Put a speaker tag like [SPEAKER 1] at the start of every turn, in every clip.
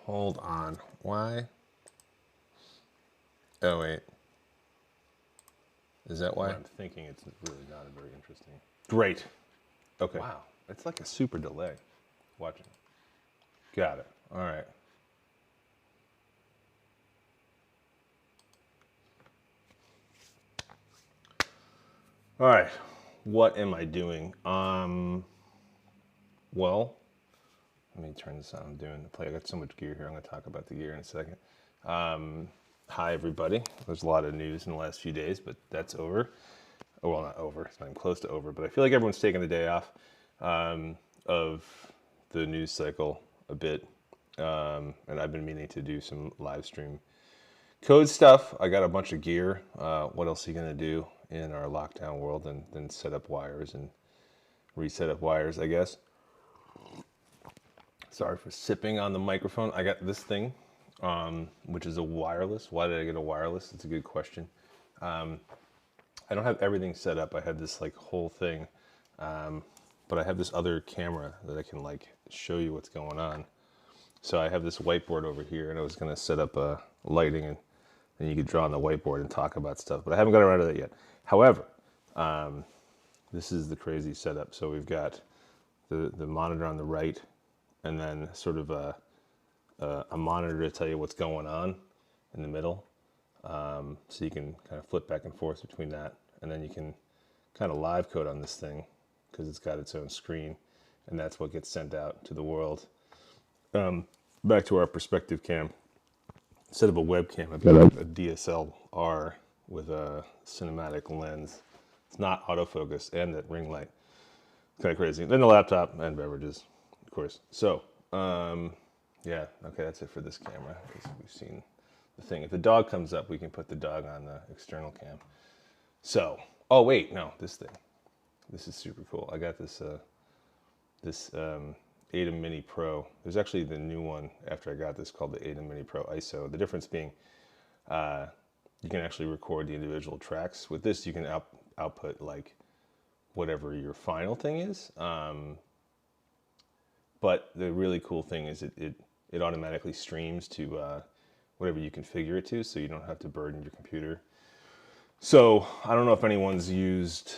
[SPEAKER 1] hold on. Why? Oh, wait. Is that why?
[SPEAKER 2] I'm thinking it's really not very interesting.
[SPEAKER 1] Great. Okay.
[SPEAKER 2] Wow, it's like a super delay. Watching.
[SPEAKER 1] Got it. All right. All right. What am I doing? Well, let me turn this on. I'm doing the play. I got so much gear here. I'm going to talk about the gear in a second. Hi, everybody. There's a lot of news in the last few days, but that's over. Oh, well, not over. It's not even close to over, but I feel like everyone's taking the day off of the news cycle a bit. And I've been meaning to do some live stream code stuff. I got a bunch of gear. What else are you going to do in our lockdown world than set up wires and reset up wires, I guess. Sorry for sipping on the microphone. I got this thing, which is a wireless. Why did I get a wireless? It's a good question. I don't have everything set up. I have this like whole thing, but I have this other camera that I can like show you what's going on. So I have this whiteboard over here, and I was going to set up lighting, and then you could draw on the whiteboard and talk about stuff, but I haven't got around to that yet. However, this is the crazy setup. So we've got the monitor on the right, and then sort of a monitor to tell you what's going on in the middle. So you can kind of flip back and forth between that, and then you can kind of live code on this thing because it's got its own screen, and that's what gets sent out to the world. Back to our perspective cam. Instead of a webcam, I've got a DSLR with a cinematic lens. It's not autofocus, and that ring light. Kind of crazy. Then the laptop and beverages, of course. So, yeah, okay, that's it for this camera. We've seen the thing. If the dog comes up, we can put the dog on the external cam. So, oh wait, no, this thing. This is super cool. I got this Ada Mini Pro. There's actually the new one after I got this called the Ada Mini Pro ISO. The difference being you can actually record the individual tracks. With this, you can output like whatever your final thing is. But the really cool thing is it automatically streams to whatever you configure it to, so you don't have to burden your computer. So I don't know if anyone's used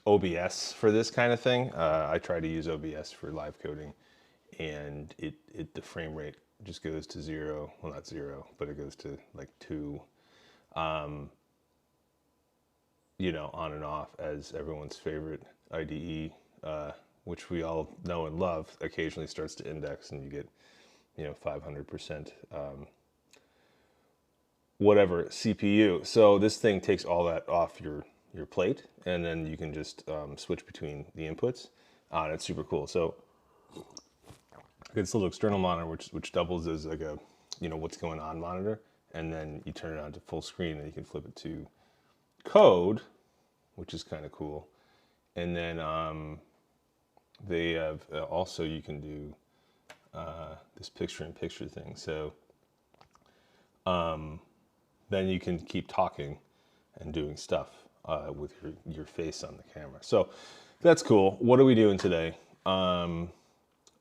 [SPEAKER 1] OBS for this kind of thing. I try to use OBS for live coding, and the frame rate just goes to 0. Well, not 0, but it goes to like 2. You know, on and off as everyone's favorite IDE, which we all know and love, occasionally starts to index, and you get, 500% whatever CPU. So this thing takes all that off your plate, and then you can just switch between the inputs. And it's super cool. So it's a little external monitor which doubles as like a what's going on monitor, and then you turn it on to full screen and you can flip it to code, which is kind of cool. And then they have also, you can do this picture-in-picture thing. So then you can keep talking and doing stuff with your face on the camera. So that's cool. What are we doing today? I'm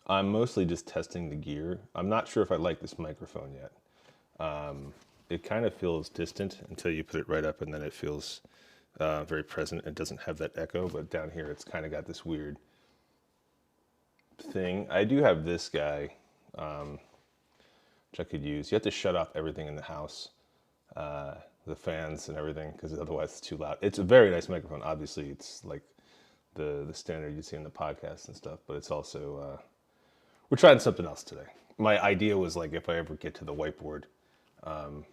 [SPEAKER 1] mostly just testing the gear. I'm not sure if I like this microphone yet. It kind of feels distant until you put it right up, and then it feels very present. It doesn't have that echo, but down here it's kind of got this weird thing. I do have this guy, which I could use. You have to shut off everything in the house, the fans and everything, because otherwise it's too loud. It's a very nice microphone. Obviously, it's like the standard you see in the podcast and stuff, but it's also, we're trying something else today. My idea was like, if I ever get to the whiteboard, I'm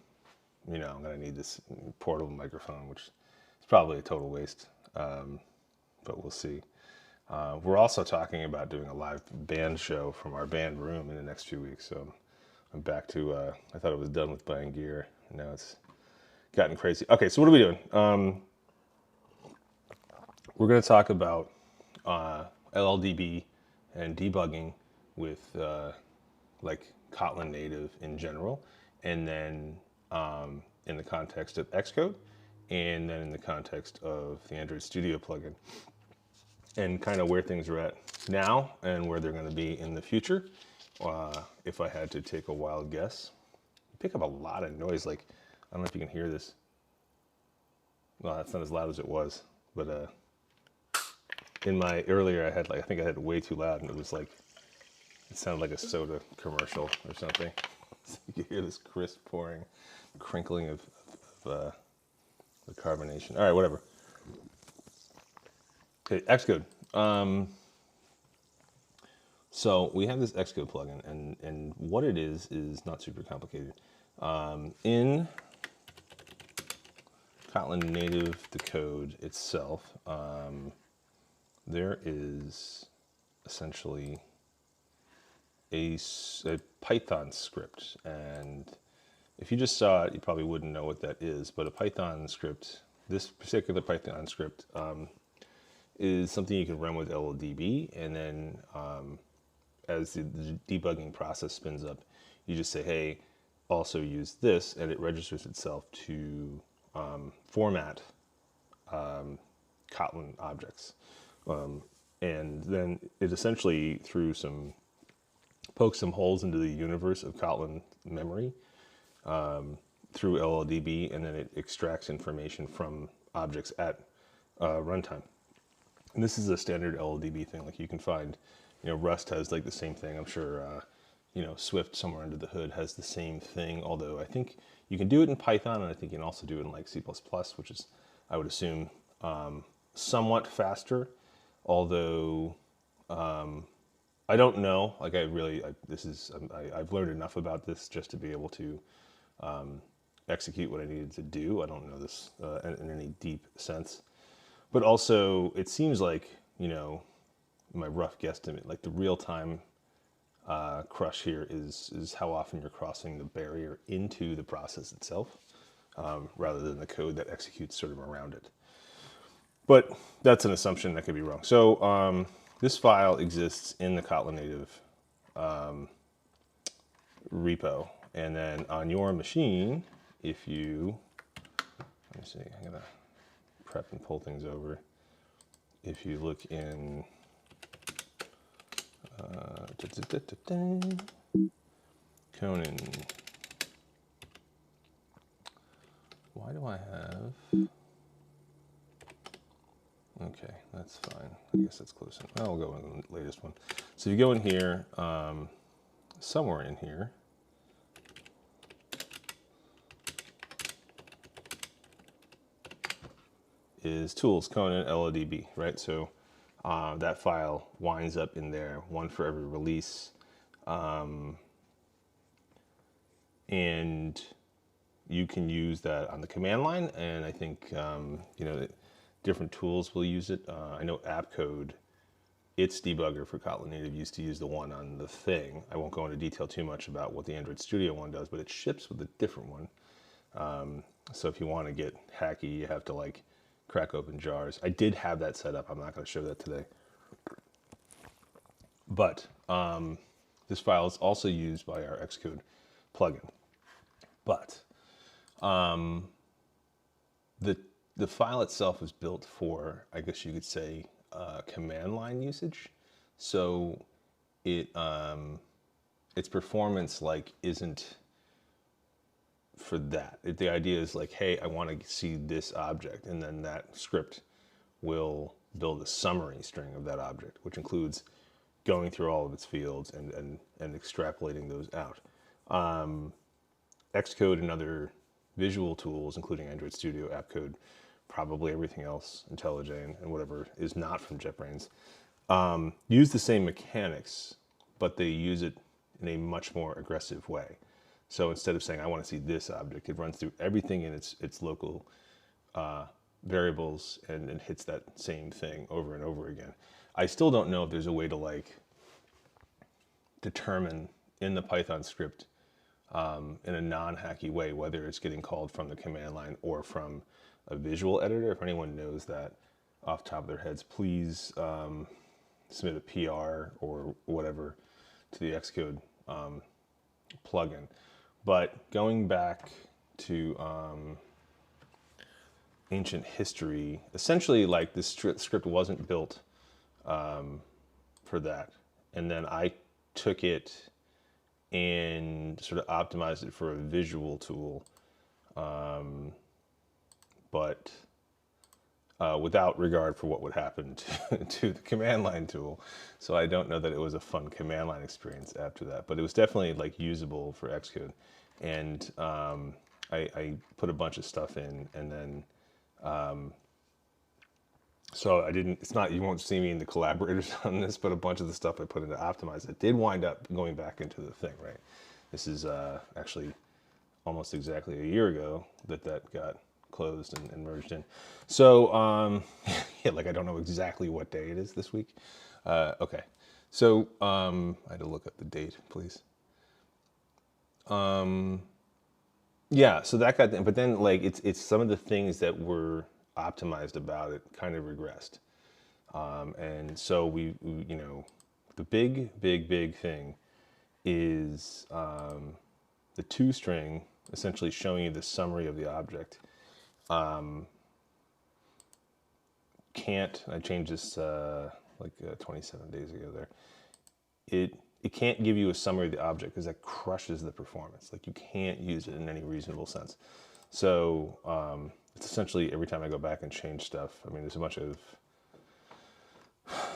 [SPEAKER 1] gonna need this portable microphone, which is probably a total waste, but we'll see. We're also talking about doing a live band show from our band room in the next few weeks. So I'm back to, I thought I was done with buying gear. Now it's gotten crazy. Okay, so what are we doing? We're going to talk about LLDB and debugging with like Kotlin native in general, and then in the context of Xcode, and then in the context of the Android Studio plugin, and kind of where things are at now and where they're going to be in the future, if I had to take a wild guess. You pick up a lot of noise. Like, I don't know if you can hear this. Well, that's not as loud as it was, but in my earlier, I think I had it way too loud, and it was like, it sounded like a soda commercial or something. So you can hear this crisp pouring, crinkling of the carbonation. All right, whatever. Okay, Xcode. So we have this Xcode plugin, and what it is not super complicated. In Kotlin native, the code itself, there is essentially a Python script, and if you just saw it, you probably wouldn't know what that is, but a Python script, this particular Python script, is something you can run with LLDB, and then as the debugging process spins up, you just say, hey, also use this, and it registers itself to format Kotlin objects. And then it essentially, pokes some holes into the universe of Kotlin memory through LLDB, and then it extracts information from objects at runtime. And this is a standard LLDB thing. Like, you can find, Rust has like the same thing. I'm sure, Swift somewhere under the hood has the same thing. Although I think you can do it in Python, and I think you can also do it in like C++, which is, I would assume, somewhat faster. Although I don't know. Like, I've learned enough about this just to be able to execute what I needed to do. I don't know this in any deep sense. But also, it seems like, my rough guesstimate, like the real-time crush here is how often you're crossing the barrier into the process itself, rather than the code that executes sort of around it. But that's an assumption that could be wrong. So this file exists in the Kotlin native repo, and then on your machine, if you, let me see, I'm gonna prep and pull things over. If you look in Conan, why do I have, okay, that's fine. I guess that's close enough. I'll go in the latest one. So you go in here, somewhere in here, is tools, Conan, LLDB, right? So that file winds up in there, one for every release. And you can use that on the command line, and I think, different tools will use it. I know Xcode, its debugger for Kotlin Native, used to use the one on the thing. I won't go into detail too much about what the Android Studio one does, but it ships with a different one. So if you want to get hacky, you have to like crack open jars. I did have that set up. I'm not going to show that today. But this file is also used by our Xcode plugin. But the file itself was built for, I guess you could say, command line usage. So its performance isn't for that. The idea is like, hey, I want to see this object, and then that script will build a summary string of that object, which includes going through all of its fields and extrapolating those out. Xcode and other visual tools, including Android Studio, Xcode, probably everything else, IntelliJ, and whatever is not from JetBrains, use the same mechanics, but they use it in a much more aggressive way. So instead of saying, I want to see this object, it runs through everything in its local variables and hits that same thing over and over again. I still don't know if there's a way to determine in the Python script in a non-hacky way whether it's getting called from the command line or from a visual editor. If anyone knows that off the top of their heads, please submit a PR or whatever to the Xcode plugin. But going back to ancient history, essentially this script wasn't built for that. And then I took it and sort of optimized it for a visual tool, but without regard for what would happen to the command line tool. So I don't know that it was a fun command line experience after that, but it was definitely like usable for Xcode. And I put a bunch of stuff in, and then so I didn't, it's not, you won't see me in the collaborators on this, but a bunch of the stuff I put into Optimize, it did wind up going back into the thing, right? This is actually almost exactly a year ago that got closed and merged in. So, yeah, like I don't know exactly what day it is this week. Okay, so I had to look up the date, please. Yeah, so that got, but then like it's some of the things that were optimized about it kind of regressed. And so we, you know, the big thing is the toString essentially showing you the summary of the object. I changed this like 27 days ago there. It can't give you a summary of the object because that crushes the performance. Like you can't use it in any reasonable sense. So it's essentially every time I go back and change stuff, I mean, there's a bunch of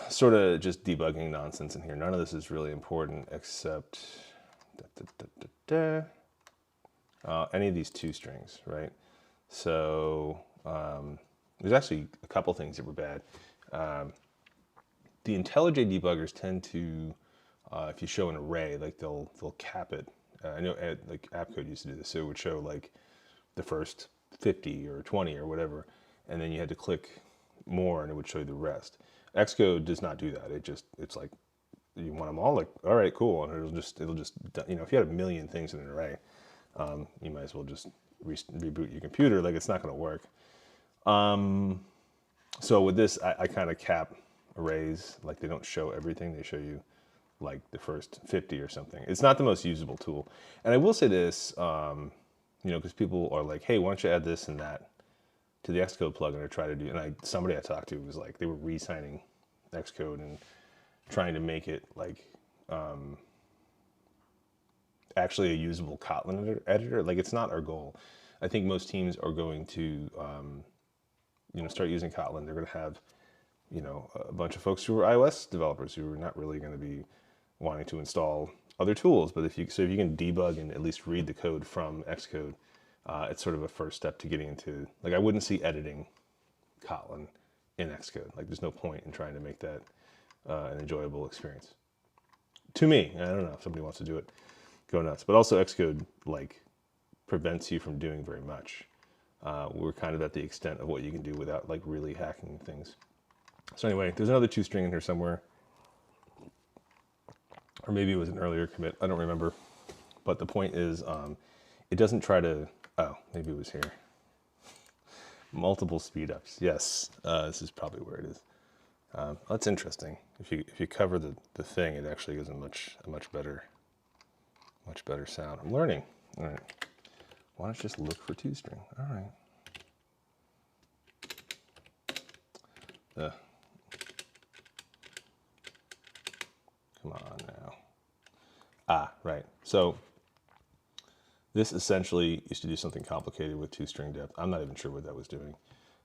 [SPEAKER 1] sort of just debugging nonsense in here. None of this is really important except any of these toStrings, right? So there's actually a couple things that were bad. The IntelliJ debuggers tend to, if you show an array, like they'll cap it. I know like AppCode used to do this, so it would show like the first 50 or 20 or whatever, and then you had to click more and it would show you the rest. Xcode does not do that. It's like you want them all, like all right, cool, and it'll just you know, if you had a million things in an array, you might as well just reboot your computer. Like it's not going to work. So with this, I kind of cap arrays. Like they don't show everything. They show you like the first 50 or something. It's not the most usable tool. And I will say this, you know, because people are like, hey, why don't you add this and that to the Xcode plugin or try to do, and somebody I talked to was like, they were re-signing Xcode and trying to make it like actually a usable Kotlin editor. Like it's not our goal. I think most teams are going to, you know, start using Kotlin. They're going to have, you know, a bunch of folks who are iOS developers who are not really going to be wanting to install other tools. But if you can debug and at least read the code from Xcode, it's sort of a first step to getting into, like I wouldn't see editing Kotlin in Xcode. Like there's no point in trying to make that an enjoyable experience. To me, I don't know if somebody wants to do it, go nuts. But also Xcode like prevents you from doing very much. We're kind of at the extent of what you can do without like really hacking things. So anyway, there's another toString in here somewhere. Or maybe it was an earlier commit, I don't remember. But the point is, it doesn't try to, oh, maybe it was here. Multiple speed ups, yes, this is probably where it is. That's interesting. If you cover the thing, it actually gives a much better sound. I'm learning. All right. Why don't you just look for toString? All right. Come on now. Ah, right. So this essentially used to do something complicated with toString depth. I'm not even sure what that was doing.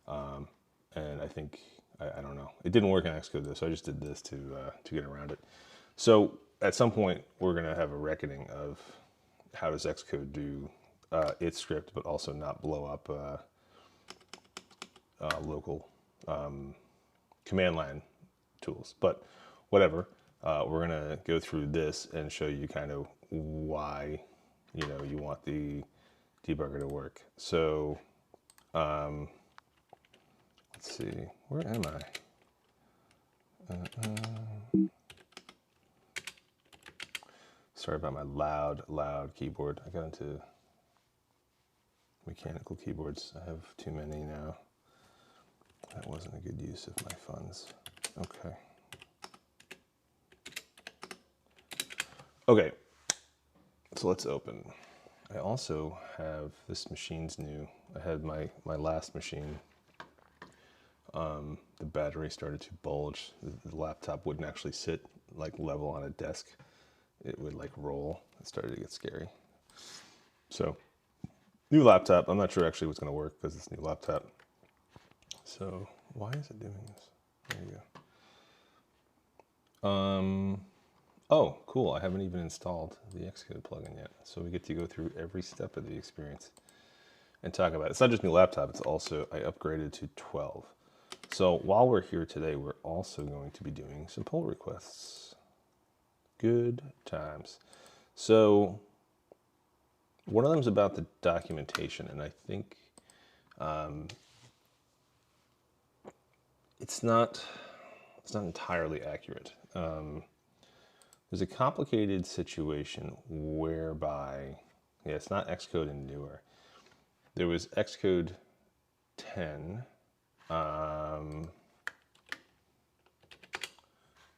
[SPEAKER 1] And I think, I don't know. It didn't work in Xcode though, so I just did this to get around it. So at some point, we're going to have a reckoning of how does Xcode do its script, but also not blow up local command line tools. But whatever, we're going to go through this and show you kind of why, you know, you want the debugger to work. So let's see, where am I? Sorry about my loud keyboard. I got into mechanical keyboards. I have too many now. That wasn't a good use of my funds. Okay. Okay, so let's open. I also have, this machine's new. I had my last machine. The battery started to bulge. The laptop wouldn't actually sit like level on a desk it would like roll. It started to get scary. So new laptop. I'm not sure actually what's going to work because it's a new laptop. So why is it doing this? There you go. Oh, cool. I haven't even installed the Xcode plugin yet. So we get to go through every step of the experience and talk about it. It's not just new laptop, it's also, I upgraded to 12. So while we're here today, we're also going to be doing some pull requests. Good times. So one of them is about the documentation, and I think it's not entirely accurate. There's a complicated situation whereby, yeah, it's not Xcode and newer. There was Xcode 10.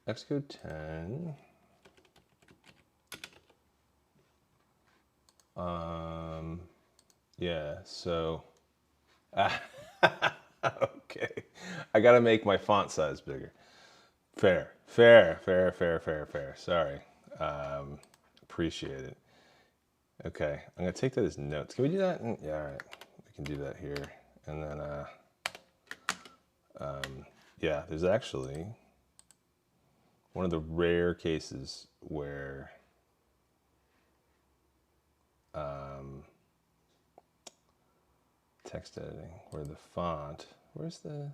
[SPEAKER 1] Xcode 10. Yeah, so, okay. I gotta make my font size bigger. Fair. Sorry. Appreciate it. Okay, I'm gonna take that as notes. Can we do that? Yeah, all right. We can do that here. And then, yeah, there's actually one of the rare cases where text editing, where the font, where's the,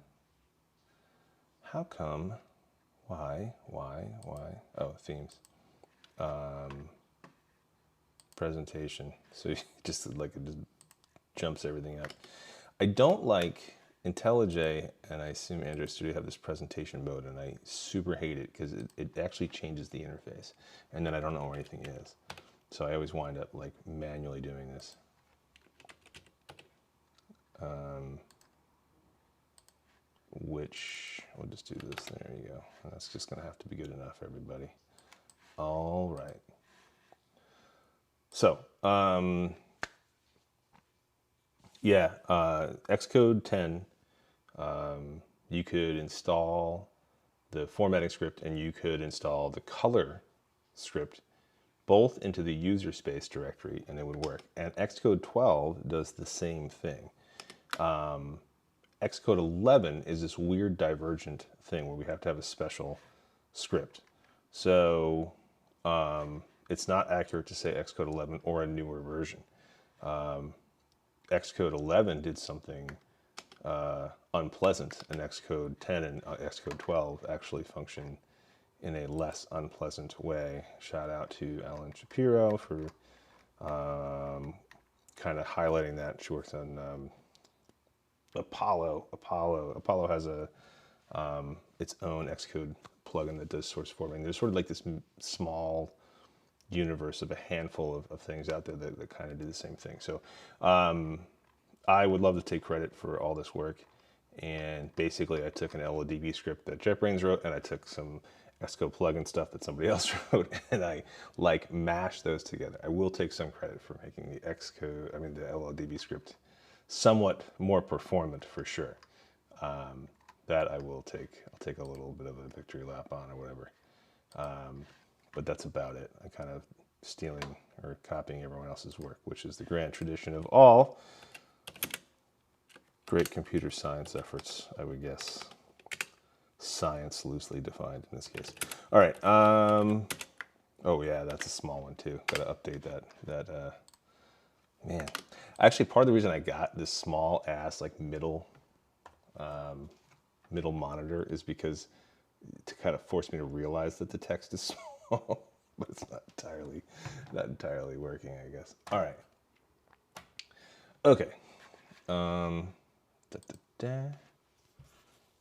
[SPEAKER 1] how come, why, oh, themes, presentation, so you just like, it just jumps everything up. I don't like IntelliJ, and I assume Android Studio have this presentation mode, and I super hate it because it actually changes the interface, and then I don't know where anything is. So I always wind up like manually doing this. Which, we'll just do this, there you go. And that's just gonna have to be good enough, everybody. All right. So, yeah, Xcode 10, you could install the formatting script and you could install the color script both into the user space directory and it would work. And Xcode 12 does the same thing. Xcode 11 is this weird divergent thing where we have to have a special script. So it's not accurate to say Xcode 11 or a newer version. Xcode 11 did something unpleasant, and Xcode 10 and Xcode 12 actually function in a less unpleasant way. Shout out to Alan Shapiro for kind of highlighting that. She works on Apollo. Apollo has a its own Xcode plugin that does source formatting. There's sort of like this small universe of a handful of things out there that kind of do the same thing. So I would love to take credit for all this work. And basically I took an LODB script that JetBrains wrote, and I took some Xcode plugin stuff that somebody else wrote, and I like mashed those together. I will take some credit for making the the LODB script somewhat more performant for sure. That I will take. I'll take a little bit of a victory lap on or whatever. But that's about it. I'm kind of stealing or copying everyone else's work, which is the grand tradition of all great computer science efforts, I would guess. Science loosely defined in this case. All right. Oh yeah, that's a small one too. Got to update that. Man, actually, part of the reason I got this small ass like middle monitor is because to kind of force me to realize that the text is small, but it's not entirely working, I guess. All right. Okay.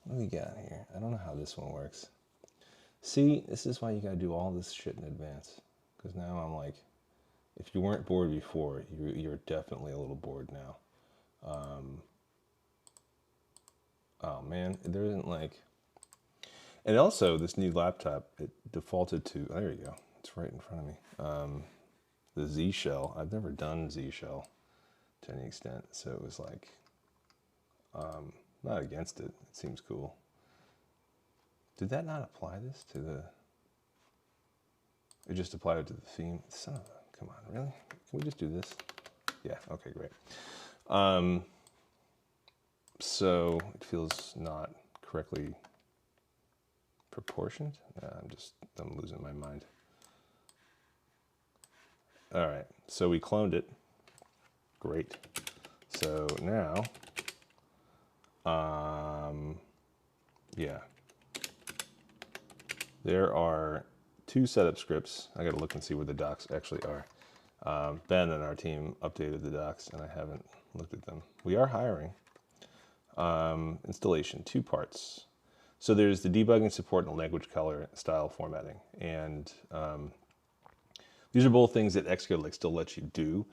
[SPEAKER 1] What do we got here? I don't know how this one works. See, this is why you gotta do all this shit in advance. Because now I'm like, if you weren't bored before, you're definitely a little bored now. Oh man, there isn't like... And also, this new laptop, it defaulted to... Oh, there you go. It's right in front of me. The Z shell. I've never done Z shell to any extent, so it was like... not against it. It seems cool. Did that not apply this to the... It just applied it to the theme. Son of a, come on, really? Can we just do this? Yeah, okay, great. So it feels not correctly proportioned. I'm losing my mind. All right, so we cloned it. Great. So now, yeah, there are 2 setup scripts. I got to look and see where the docs actually are. Ben and our team updated the docs, and I haven't looked at them. We are hiring. Installation, 2 parts. So there's the debugging support and language color style formatting, and these are both things that Xcode like still lets you do,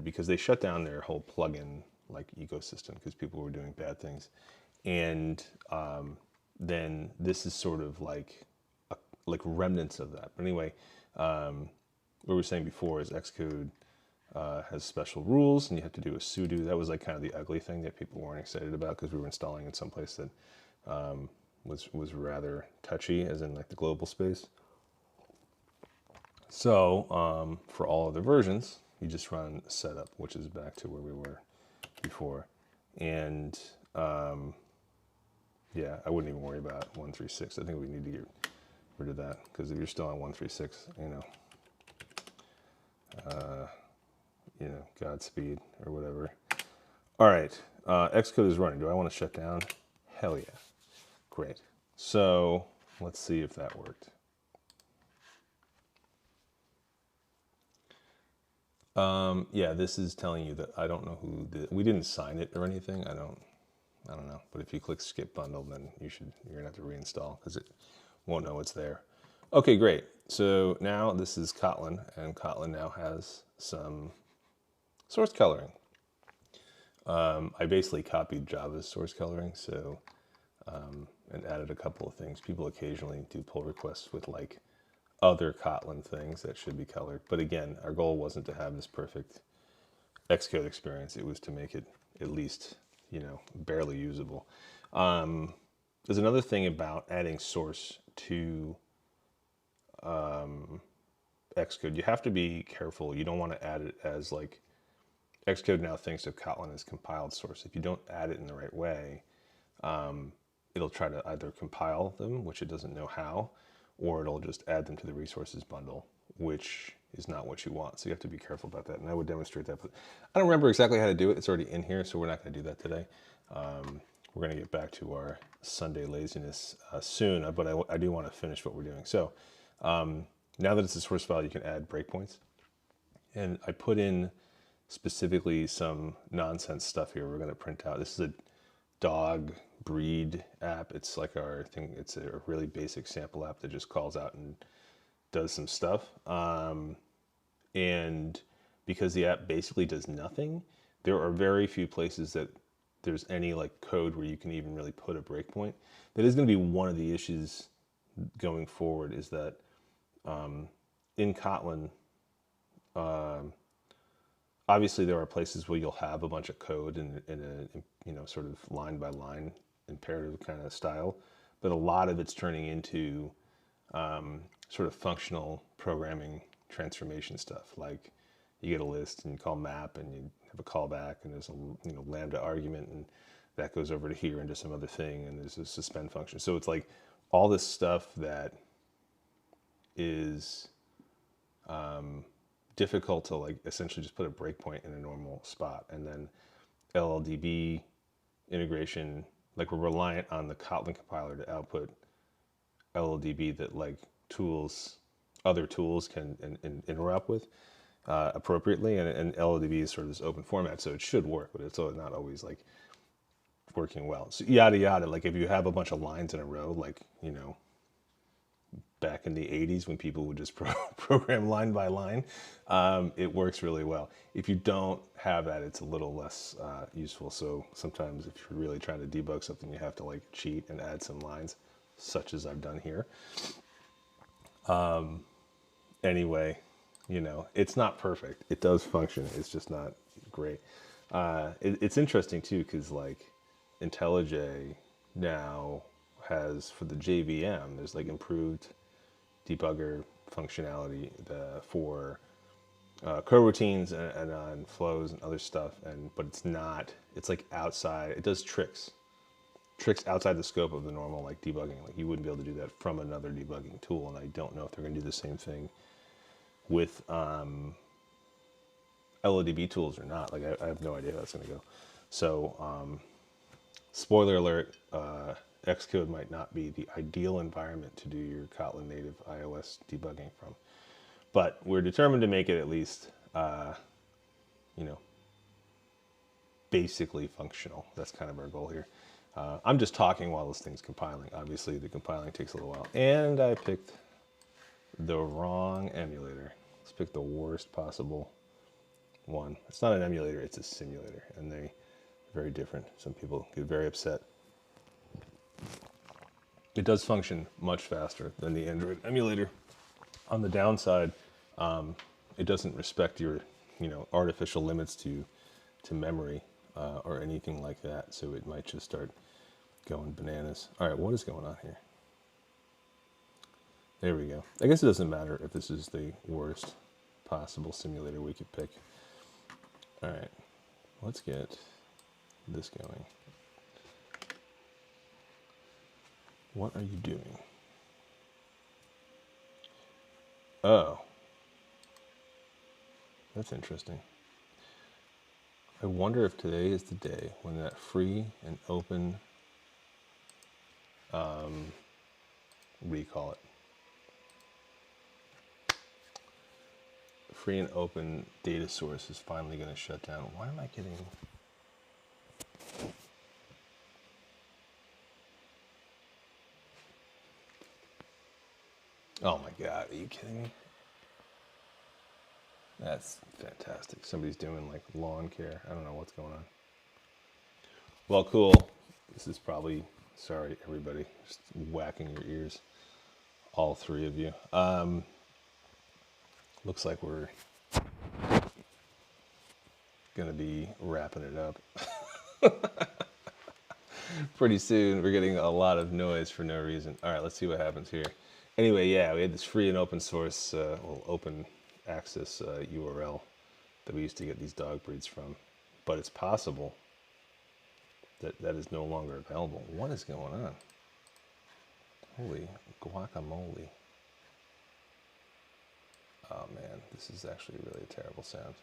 [SPEAKER 1] because they shut down their whole plugin like ecosystem because people were doing bad things, and then this is sort of like remnants of that. But anyway, what we were saying before is Xcode has special rules, and you have to do a sudo. That was like kind of the ugly thing that people weren't excited about because we were installing in some place that was rather touchy, as in like the global space. So for all other versions, you just run setup, which is back to where we were before. And yeah, I wouldn't even worry about 136. I think we need to get rid of that because if you're still on 136, Godspeed or whatever. All right, Xcode is running. Do I want to shut down? Hell yeah. Great. So let's see if that worked. Yeah, this is telling you that I don't know who did. We didn't sign it or anything. I don't know. But if you click skip bundle, then you're gonna have to reinstall because it won't know it's there. Okay, great. So now this is Kotlin, and Kotlin now has some source coloring. I basically copied Java's source coloring, so and added a couple of things. People occasionally do pull requests with like other Kotlin things that should be colored. But again, our goal wasn't to have this perfect Xcode experience. It was to make it at least, barely usable. There's another thing about adding source to Xcode. You have to be careful. You don't want to add it as like, Xcode now thinks of Kotlin as compiled source. If you don't add it in the right way, it'll try to either compile them, which it doesn't know how, or it'll just add them to the resources bundle, which is not what you want. So you have to be careful about that. And I would demonstrate that, but I don't remember exactly how to do it. It's already in here, so we're not going to do that today. We're going to get back to our Sunday laziness soon, but I do want to finish what we're doing. So now that it's a source file, you can add breakpoints. And I put in specifically some nonsense stuff here we're going to print out. This is a dog breed app. It's like our thing. It's a really basic sample app that just calls out and does some stuff. And because the app basically does nothing, there are very few places that there's any like code where you can even really put a breakpoint. That is going to be one of the issues going forward, is that in Kotlin, obviously there are places where you'll have a bunch of code in a sort of line by line imperative kind of style, but a lot of it's turning into sort of functional programming transformation stuff. Like you get a list and you call map and you have a callback and there's a lambda argument and that goes over to here into some other thing and there's a suspend function. So it's like all this stuff that is difficult to like essentially just put a breakpoint in a normal spot. And then LLDB integration, like we're reliant on the Kotlin compiler to output LLDB that like other tools can interrupt with appropriately. And LLDB is sort of this open format, so it should work, but it's not always like working well. So yada yada, like if you have a bunch of lines in a row, like, back in the 80s when people would just program line by line, it works really well. If you don't have that, it's a little less useful. So sometimes if you're really trying to debug something, you have to like cheat and add some lines, such as I've done here. Anyway, it's not perfect. It does function. It's just not great. It's interesting too, because like IntelliJ now has, for the JVM, there's like improved debugger functionality for coroutines and on flows and other stuff, but it's not. It's like outside. It does tricks outside the scope of the normal like debugging. Like you wouldn't be able to do that from another debugging tool, and I don't know if they're going to do the same thing with LODB tools or not. Like I have no idea how that's going to go. So spoiler alert, Xcode might not be the ideal environment to do your Kotlin native iOS debugging from. But we're determined to make it at least, basically functional. That's kind of our goal here. I'm just talking while this thing's compiling. Obviously, the compiling takes a little while. And I picked the wrong emulator. Let's pick the worst possible one. It's not an emulator, it's a simulator. And they're very different. Some people get very upset. It does function much faster than the Android emulator. On the downside, it doesn't respect your, artificial limits to memory or anything like that. So it might just start going bananas. All right, what is going on here? There we go. I guess it doesn't matter if this is the worst possible simulator we could pick. All right, let's get this going. What are you doing? Oh. That's interesting. I wonder if today is the day when that free and open, what do you call it? Free and open data source is finally going to shut down. Why am I getting... Oh my God, are you kidding me? That's fantastic. Somebody's doing like lawn care. I don't know what's going on. Well, cool. This is probably, sorry everybody, just whacking your ears. All three of you. Looks like we're gonna be wrapping it up. Pretty soon. We're getting a lot of noise for no reason. All right, let's see what happens here. Anyway, yeah, we had this free and open source, open access URL that we used to get these dog breeds from, but it's possible that that is no longer available. What is going on? Holy guacamole. Oh man, this is actually really a terrible sound.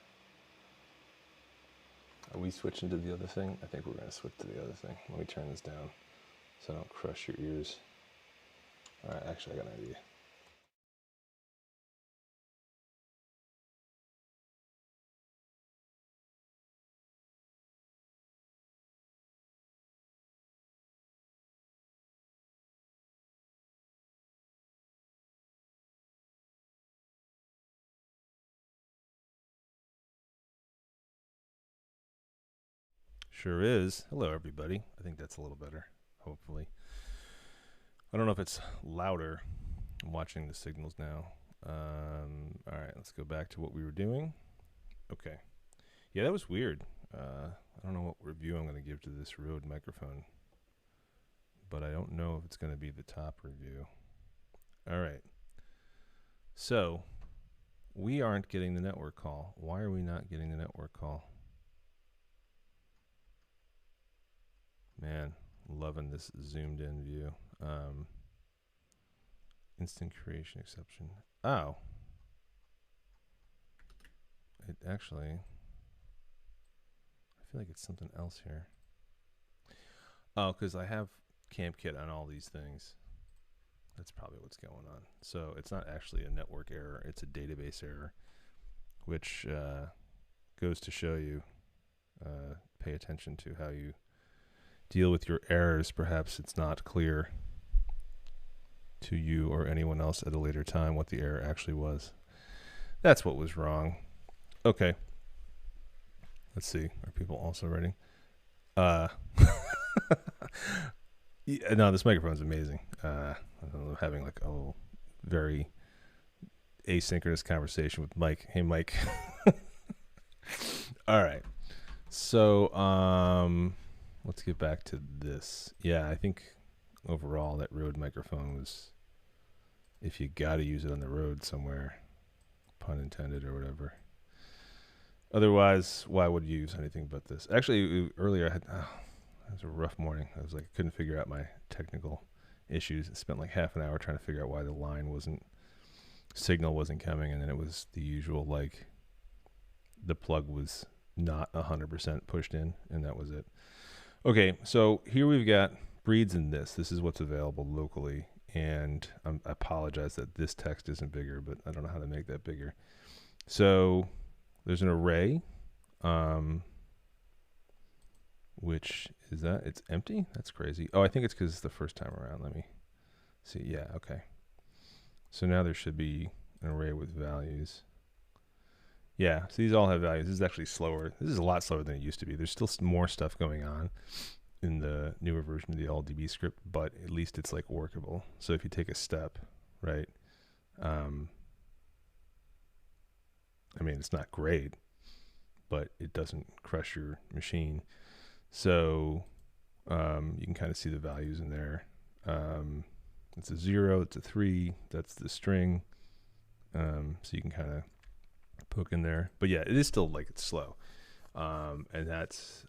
[SPEAKER 1] Are we switching to the other thing? I think we're going to switch to the other thing. Let me turn this down so I don't crush your ears. All right, actually I got an idea. Sure is. Hello, everybody. I think that's a little better, hopefully. I don't know if it's louder. I'm watching the signals now. All right, let's go back to what we were doing. Okay. Yeah, that was weird. I don't know what review I'm going to give to this Rode microphone, but I don't know if it's going to be the top review. All right. So, we aren't getting the network call. Why are we not getting the network call? Man, loving this zoomed in view. Instant creation exception. Oh. It actually, I feel like it's something else here. Oh, because I have CampKit on all these things. That's probably what's going on. So it's not actually a network error, it's a database error, which goes to show you, pay attention to how you deal with your errors. Perhaps it's not clear to you or anyone else at a later time what the error actually was. That's what was wrong. Okay. Let's see. Are people also writing? Yeah, no, this microphone's amazing. I'm having like a very asynchronous conversation with Mike. Hey, Mike. All right. So, let's get back to this. Yeah, I think overall that Rode microphone was if you got to use it on the road somewhere, pun intended or whatever. Otherwise, why would you use anything but this? Actually, earlier I had, it was a rough morning. I was like, couldn't figure out my technical issues. I spent like half an hour trying to figure out why the signal wasn't coming, and then it was the usual, like, the plug was not 100% pushed in, and that was it. Okay, so here we've got breeds in this. This is what's available locally, and I apologize that this text isn't bigger, but I don't know how to make that bigger. So there's an array, which is that? It's empty? That's crazy. Oh, I think it's because it's the first time around. Let me see. Yeah, okay. So now there should be an array with values. Yeah, so these all have values. This is actually slower. This is a lot slower than it used to be. There's still more stuff going on in the newer version of the LDB script, but at least it's like workable. So if you take a step, right? I mean, it's not great, but it doesn't crush your machine. So you can kind of see the values in there. It's a 0, it's a 3, that's the string. So you can kind of poke in there. But yeah, it is still like it's slow. And that's,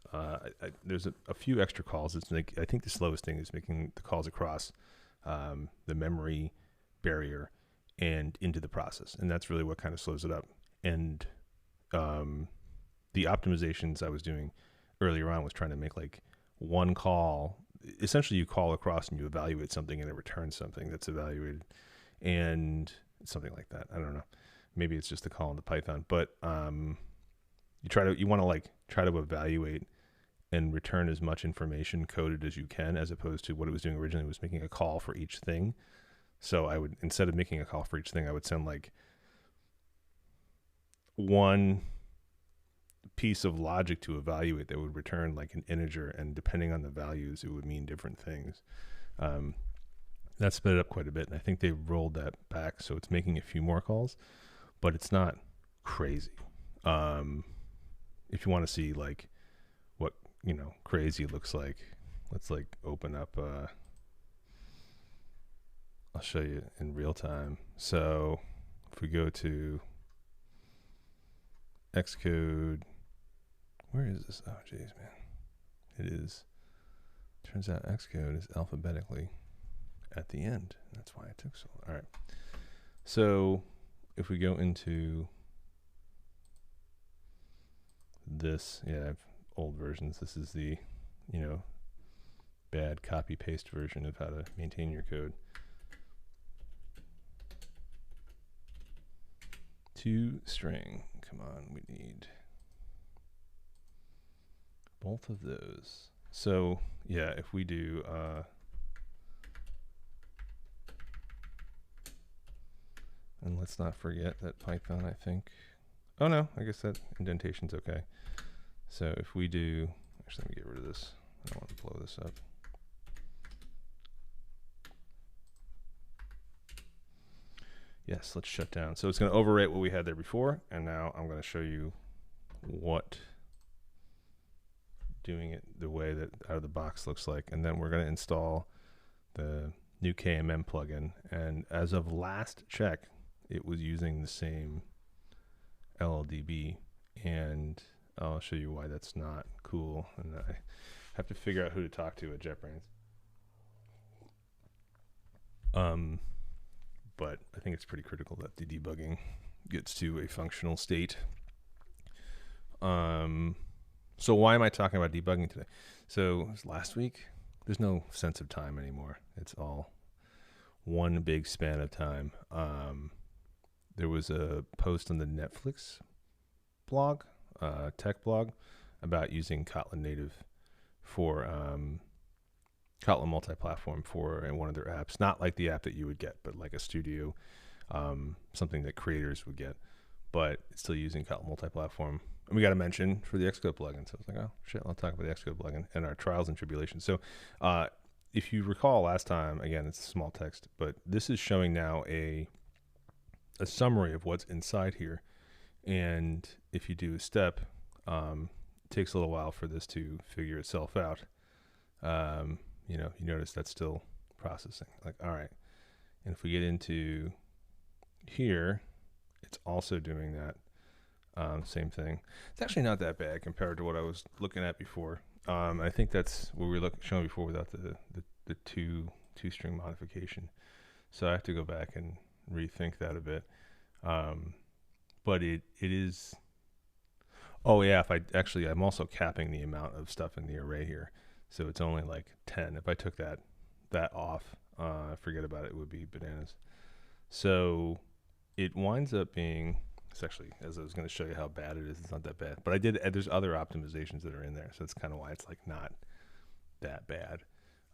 [SPEAKER 1] there's a few extra calls. It's like, I think the slowest thing is making the calls across the memory barrier and into the process. And that's really what kind of slows it up. And the optimizations I was doing earlier on was trying to make like one call. Essentially, you call across and you evaluate something and it returns something that's evaluated, and something like that. I don't know. Maybe it's just a call in the Python, but you want to like try to evaluate and return as much information coded as you can, as opposed to what it was doing originally was making a call for each thing. So I would, instead of making a call for each thing, I would send like one piece of logic to evaluate that would return like an integer, and depending on the values, it would mean different things. That sped it up quite a bit, and I think they rolled that back, so it's making a few more calls, but it's not crazy. If you want to see like what, you know, crazy looks like, let's like open up, I'll show you in real time. So if we go to Xcode, where is this? Oh, geez, man. It is, turns out Xcode is alphabetically at the end. That's why it took so long. All right. So if we go into this, yeah, I have old versions. This is the, you know, bad copy paste version of how to maintain your code. To string, come on, we need both of those. So yeah, if we do and let's not forget that Python, I think, oh no, I guess that indentation's okay. So if we do, actually let me get rid of this, I don't want to blow this up. Yes, let's shut down. So it's going to overwrite what we had there before, and now I'm going to show you what doing it the way that out of the box looks like, and then we're going to install the new KMM plugin. And as of last check, it was using the same LLDB, and I'll show you why that's not cool. And I have to figure out who to talk to at JetBrains. But I think it's pretty critical that the debugging gets to a functional state. So why am I talking about debugging today? So it was last week. There's no sense of time anymore. It's all one big span of time. There was a post on the Netflix blog, tech blog, about using Kotlin native for Kotlin multi-platform for one of their apps. Not like the app that you would get, but like a studio, something that creators would get. But it's still using Kotlin multi-platform. And we got to mention for the Xcode plugin. So I was like, oh shit, I'll talk about the Xcode plugin and our trials and tribulations. So if you recall last time, again, it's small text, but this is showing now a summary of what's inside here. And if you do a step, it takes a little while for this to figure itself out. You know, you notice that's still processing. Like, all right. And if we get into here, it's also doing that same thing. It's actually not that bad compared to what I was looking at before. I think that's what we were showing before without the two string modification. So I have to go back and rethink that a bit. But it is. Oh yeah, if I'm also capping the amount of stuff in the array here, so it's only like 10. If I took that off, forget about it. It would be bananas. So it winds up being. It's actually, as I was going to show you how bad it is, it's not that bad. But there's other optimizations that are in there, so that's kind of why it's like not that bad.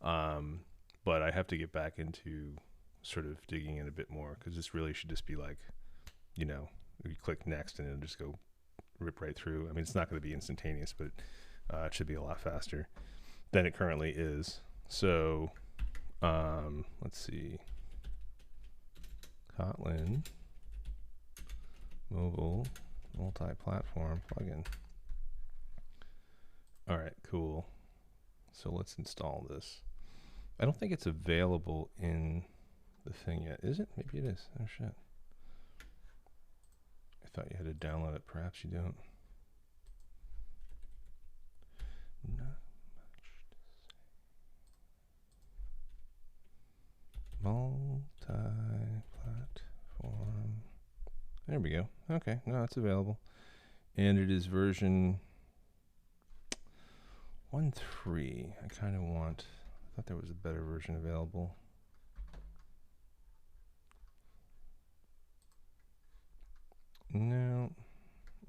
[SPEAKER 1] But I have to get back into sort of digging in a bit more, because this really should just be like, you click next and it'll just go rip right through. I mean, it's not going to be instantaneous, but it should be a lot faster than it currently is. So let's see. Kotlin mobile multi-platform plugin. All right, cool. So let's install this. I don't think it's available in the thing yet, is it? Maybe it is. Oh shit. I thought you had to download it. Perhaps you don't. Not much to say. Multi-platform. There we go. Okay, no, it's available. And it is version 1.3. I kind of I thought there was a better version available. No.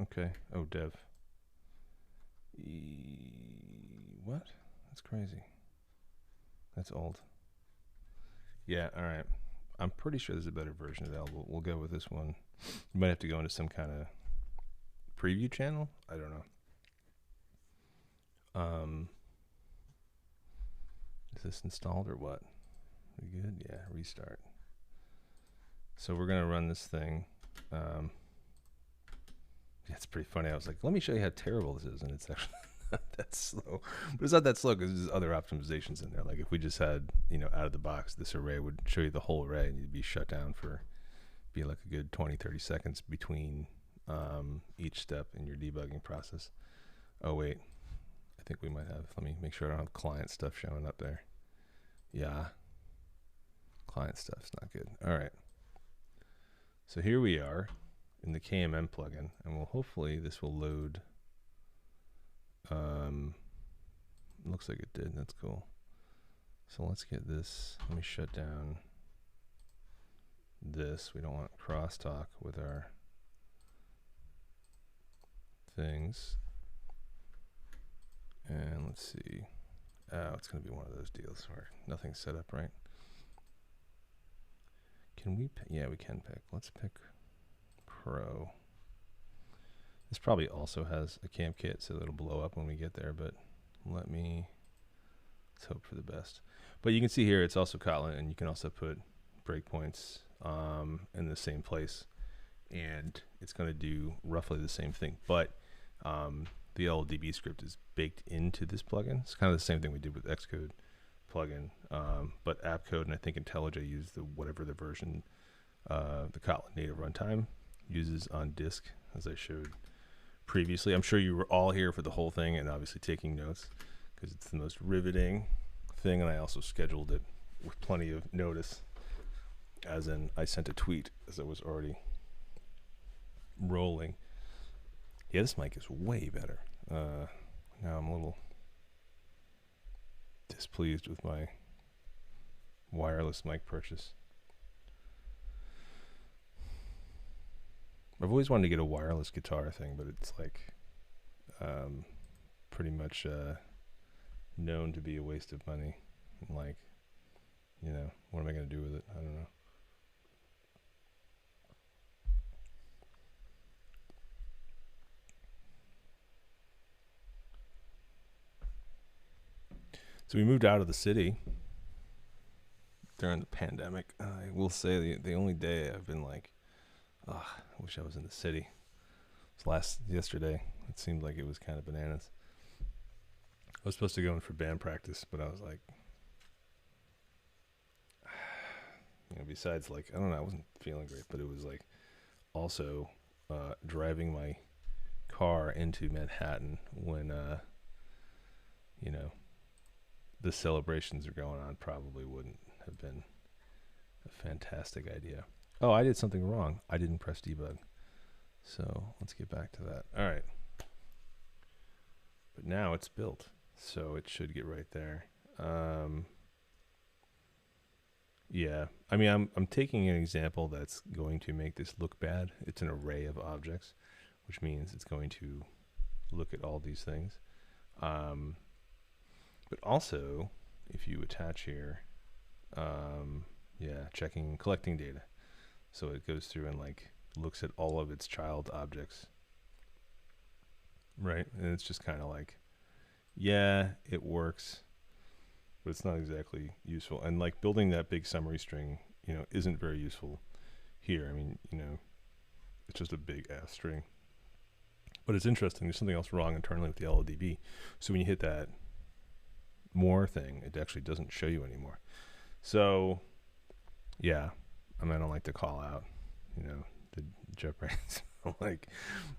[SPEAKER 1] Okay. Oh, dev. What? That's crazy. That's old. Yeah, all right. I'm pretty sure there's a better version available. We'll go with this one. You might have to go into some kind of preview channel. I don't know. Is this installed or what? We good? Yeah, restart. So we're gonna run this thing. Yeah, it's pretty funny. I was like, let me show you how terrible this is, and it's actually not that slow. But it's not that slow because there's other optimizations in there. Like if we just had, out of the box, this array would show you the whole array, and you'd be shut down for be like a good 20-30 seconds between each step in your debugging process. Oh wait, I think we might have. Let me make sure I don't have client stuff showing up there. Yeah, client stuff's not good. All right. So here we are in the KMM plugin, and hopefully this will load. Looks like it did. That's cool. So let's get this. Let me shut down this. We don't want crosstalk with our things. And let's see. Oh, it's going to be one of those deals where nothing's set up right. Can we pick? Yeah, we can pick. Let's pick Pro. This probably also has a camp kit, so it'll blow up when we get there, but let's hope for the best. But you can see here it's also Kotlin, and you can also put breakpoints in the same place, and it's going to do roughly the same thing. But the LDB script is baked into this plugin. It's kind of the same thing we did with Xcode plugin, but AppCode and I think IntelliJ use whatever the version the Kotlin native runtime uses on disk, as I showed previously. I'm sure you were all here for the whole thing and obviously taking notes because it's the most riveting thing, and I also scheduled it with plenty of notice, as in I sent a tweet as it was already rolling. Yeah, this mic is way better. Now I'm a little displeased with my wireless mic purchase. I've always wanted to get a wireless guitar thing, but it's like pretty much known to be a waste of money. And like, what am I going to do with it? I don't know. So we moved out of the city during the pandemic. I will say the only day I've been like, I wish I was in the city. It was yesterday. It seemed like it was kind of bananas. I was supposed to go in for band practice, but I was like, besides like, I don't know, I wasn't feeling great, but it was like also driving my car into Manhattan when, the celebrations are going on probably wouldn't have been a fantastic idea. Oh, I did something wrong. I didn't press debug. So let's get back to that. All right. But now it's built, so it should get right there. Yeah, I mean, I'm taking an example that's going to make this look bad. It's an array of objects, which means it's going to look at all these things. But also, if you attach here, yeah, collecting data. So it goes through and like looks at all of its child objects, right? And it's just kind of like, yeah, it works, but it's not exactly useful. And like building that big summary string, isn't very useful here. I mean, it's just a big ass string. But it's interesting. There's something else wrong internally with the LLDB. So when you hit that more thing, it actually doesn't show you anymore. So yeah, I mean, I don't like to call out, the JetBrains, like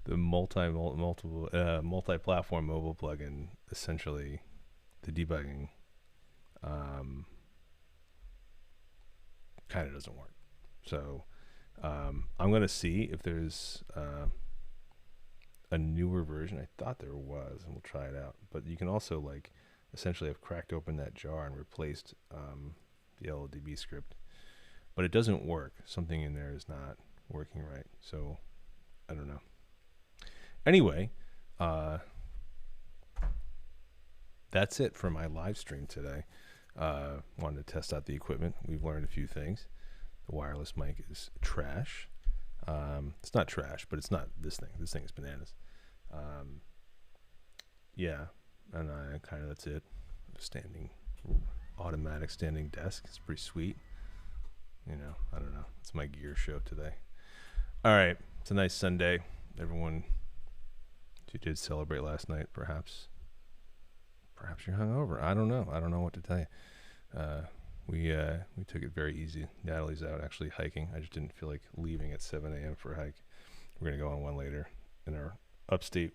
[SPEAKER 1] the multi-platform mobile plugin. Essentially, the debugging kind of doesn't work. So I'm gonna see if there's a newer version. I thought there was, and we'll try it out. But you can also like essentially have cracked open that jar and replaced the LLDB script, but it doesn't work. Something in there is not working right. So I don't know. Anyway, that's it for my live stream today. Wanted to test out the equipment. We've learned a few things. The wireless mic is trash. It's not trash, but it's not this thing. This thing is bananas. Yeah, and that's it. Automatic standing desk. It's pretty sweet. I don't know. It's my gear show today. All right. It's a nice Sunday. Everyone who did celebrate last night, perhaps you're hungover. I don't know. I don't know what to tell you. We took it very easy. Natalie's out actually hiking. I just didn't feel like leaving at 7 a.m. for a hike. We're going to go on one later in our upstate